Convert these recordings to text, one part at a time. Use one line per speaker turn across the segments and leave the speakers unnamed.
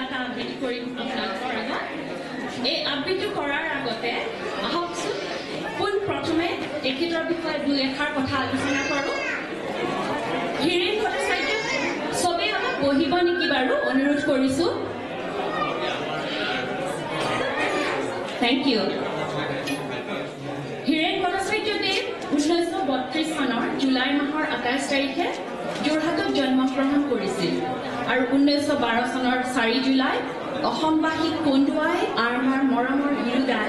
এটা আবৃত্তি কৰিম আপোনালোকৰ আগত এই আবৃত্তি কৰাৰ আগতে আহকচোন পোন প্ৰথমে তেখেতৰ বিষয়ে দুই এষাৰ কথা আলোচনা কৰোঁ হীৰেন ভট্টাচাৰ্য চবেই অলপ বহিব নেকি বাৰু অনুৰোধ কৰিছোঁ থেংক ইউ হীৰেন ভট্টাচাৰ্যদেৱ 1932 চনৰ জুলাই মাহৰ 28 তাৰিখে যোৰহাটত জন্মগ্ৰহণ কৰিছিল আৰু 1912 চনৰ 4 জুলাই অসমবাসীক কন্দুৱাই আমাৰ মৰমৰ হিৰুদাই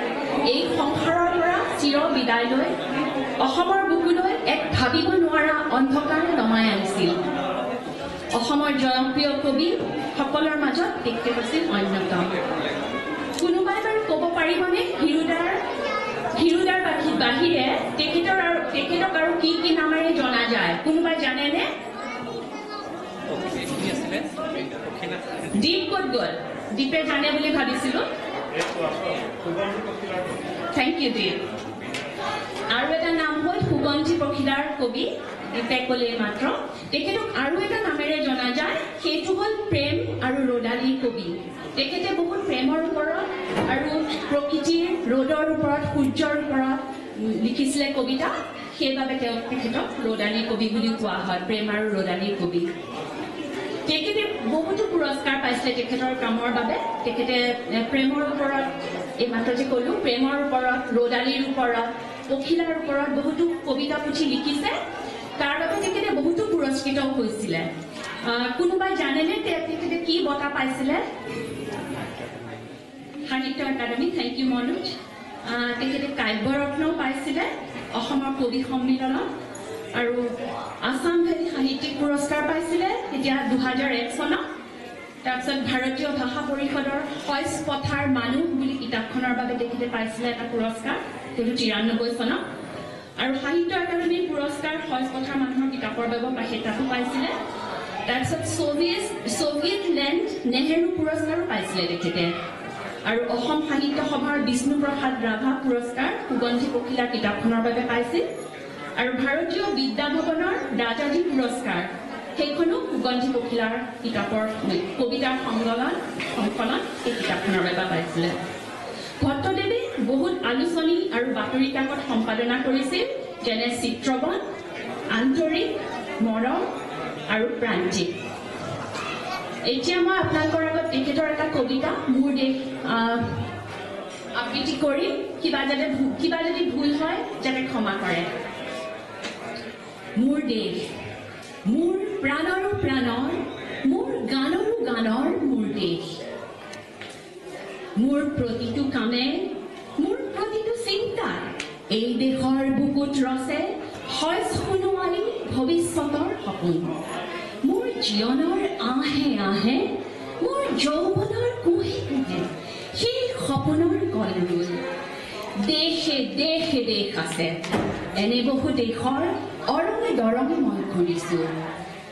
এই সংসাৰৰ পৰা চিৰ বিদায় লৈ অসমৰ বুকুলৈ এক ভাবিব নোৱাৰা অন্ধকাৰ নমাই আনিছিল অসমৰ জনপ্ৰিয় কবি সকলৰ মাজত তেখেত আছিল অন্যতম কোনোবাই বাৰু ক'ব পাৰিবনে হিৰুদাৰ বাহিৰে তেখেতক আৰু কি কি নামেৰে জনা যায় কোনোবাই জানেনে দীপ ক'ত গ'ল দীপে জানে বুলি ভাবিছিলোঁ থেংক ইউ দীপ আৰু এটা নাম হ'ল সুগন্ধি পখিলাৰ কবি দীপে ক'লে মাত্ৰ তেখেতক আৰু এটা নামেৰে জনা যায় সেইটো হ'ল প্ৰেম আৰু ৰ'দালিৰ কবি তেখেতে বহুত প্ৰেমৰ ওপৰত আৰু প্ৰকৃতিৰ ৰ'দৰ ওপৰত সূৰ্যৰ ওপৰত লিখিছিলে কবিতা সেইবাবে তেখেতক ৰ'দালিৰ কবি বুলি কোৱা হয় প্ৰেম আৰু ৰ'দালিৰ কবি তেখেতে বহুতো পুৰস্কাৰ পাইছিলে তেখেতৰ কামৰ বাবে তেখেতে প্ৰেমৰ ওপৰত এই মাত্ৰ যে ক'লোঁ প্ৰেমৰ ওপৰত ৰ'দালিৰ ওপৰত পখিলাৰ ওপৰত বহুতো কবিতা পুথি লিখিছে তাৰ বাবে তেখেতে বহুতো পুৰস্কৃত হৈছিলে কোনোবাই জানেনে তেখেতে কি বঁটা পাইছিলে সাহিত্য একাডেমি থেংক ইউ মনোজ তেখেতে কাব্যৰত্নও পাইছিলে অসমৰ কবি সন্মিলনত আৰু আসাম ভেলী সাহিত্যিক পুৰস্কাৰ পাইছিলে এতিয়া 2001 চনত তাৰপিছত ভাৰতীয় ভাষা পৰিষদৰ শইচ পথাৰ মানুহ বুলি কিতাপখনৰ বাবে তেখেতে পাইছিলে এটা পুৰস্কাৰ সেইটো 93 চনত আৰু সাহিত্য একাডেমীৰ পুৰস্কাৰ শইচ পথাৰ মানুহৰ কিতাপৰ বাবে তাতো পাইছিলে তাৰপিছত ছ'ভিয়েট লেণ্ড নেহেৰু পুৰস্কাৰো পাইছিলে তেখেতে আৰু অসম সাহিত্য সভাৰ বিষ্ণুপ্ৰসাদ ৰাভা পুৰস্কাৰ সুগন্ধি পখিলাৰ কিতাপখনৰ বাবে পাইছিল আৰু ভাৰতীয় বিদ্যা ভৱনৰ ৰাজাজী পুৰস্কাৰ সেইখনো সুগন্ধি পখিলাৰ কিতাপৰ কবিতাৰ সংকলন এই কিতাপখনৰ বাবে পাইছিলে ভট্টদেৱে বহুত আলোচনী আৰু বাতৰি কাকত সম্পাদনা কৰিছিল যেনে চিত্ৰবন আন্তৰিক মৰম আৰু প্ৰান্তিক এতিয়া মই আপোনালোকৰ আগত তেখেতৰ এটা কবিতা মোৰ দেশ আবৃত্তি কৰিম কিবা যদি ভুল হয় যাতে ক্ষমা কৰে মোৰ দেশ মোৰ প্ৰাণৰো প্ৰাণৰ মোৰ গানৰো গানৰ মোৰ দেশ মোৰ প্ৰতিটো কামে মোৰ প্ৰতিটো চিন্তা এই দেশৰ বুকুত ৰচে শইচ সোণোৱালী ভৱিষ্যতৰ সপোন মোৰ জীৱনৰ আহে আহে মোৰ যৌৱনৰ কুহে কুহে সেই সপোনৰ কলৰুল দেশে দেশে দেশ আছে এনে বহু দেশৰ অৰঙে দৰঙে মই ঘূৰিছোঁ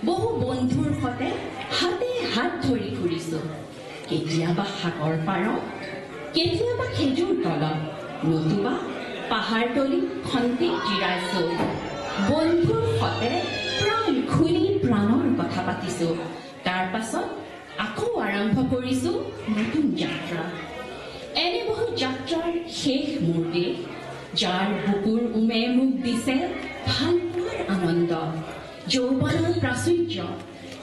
বহু বন্ধুৰ সতে হাতে হাত ধৰি ঘূৰিছোঁ কেতিয়াবা সাগৰ পাৰত কেতিয়াবা খেজুৰ তলত নতুবা পাহাৰতলি খন্তি জিৰাইছোঁ বন্ধুৰ সতে প্ৰাণ খুলি প্ৰাণৰ কথা পাতিছোঁ তাৰ পাছত আকৌ আৰম্ভ কৰিছোঁ নতুন যাত্ৰা এনে বহু যাত্ৰাৰ শেষ মোৰ দেশ যাৰ বুকুৰ উমে মোক দিছে ভাল পোৱাৰ আনন্দ যৌৱনৰ প্ৰাচুৰ্য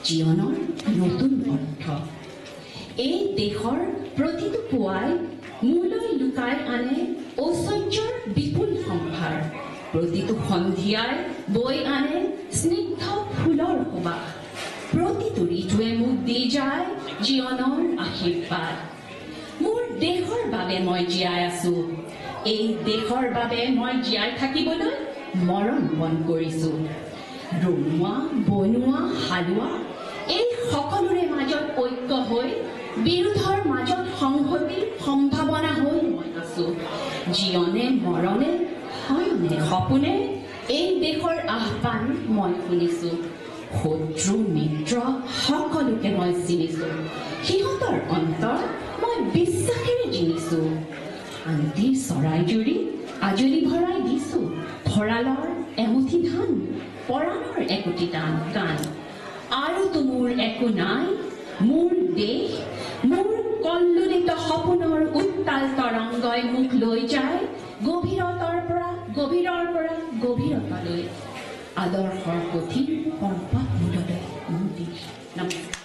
জীৱনৰ নতুন অৰ্থ এই দেশৰ প্ৰতিটো পুৱাই মোলৈ লুকাই আনে ঐশ্বৰ্যৰ বিপুল সম্ভাৰ প্ৰতিটো সন্ধিয়াই বৈ আনে স্নিগ্ধ ফুলৰ সুবাস প্ৰতিটো ঋতুৱে মোক দি যায় জীৱনৰ আশীৰ্বাদ মোৰ দেশৰ বাবে মই জীয়াই আছো এই দেশৰ বাবে মই জীয়াই থাকিবলৈ মৰণ বন কৰিছোঁ ৰুমোৱা বনোৱা হালোৱা এই সকলোৰে মাজত ঐক্য হৈ বিৰোধৰ মাজত সংহতিৰ সম্ভাৱনা হৈ মই আছো জীৱনে মৰণে হয়নে সপোনে এই দেশৰ আহ্বান মই শুনিছোঁ শত্ৰু মিত্ৰ সকলোকে মই চিনিছোঁ সিহঁতৰ অন্তৰ মই বিশ্বাসেৰে জিনিছোঁ শান্তিৰ চৰাইজুৰি আজলি ভৰাই দিছোঁ ভঁৰালৰ এমুঠি ধান পৰাণৰ একোটি গান আৰু তো মোৰ একো নাই মোৰ দেশ মোৰ কল্লোলিত সপোনৰ উত্তাল তৰংগই মোক লৈ যায় গভীৰৰ পৰা গভীৰতালৈ আদৰ্শৰ কঠিন পৰ্বতমূললৈ। নমস্কাৰ।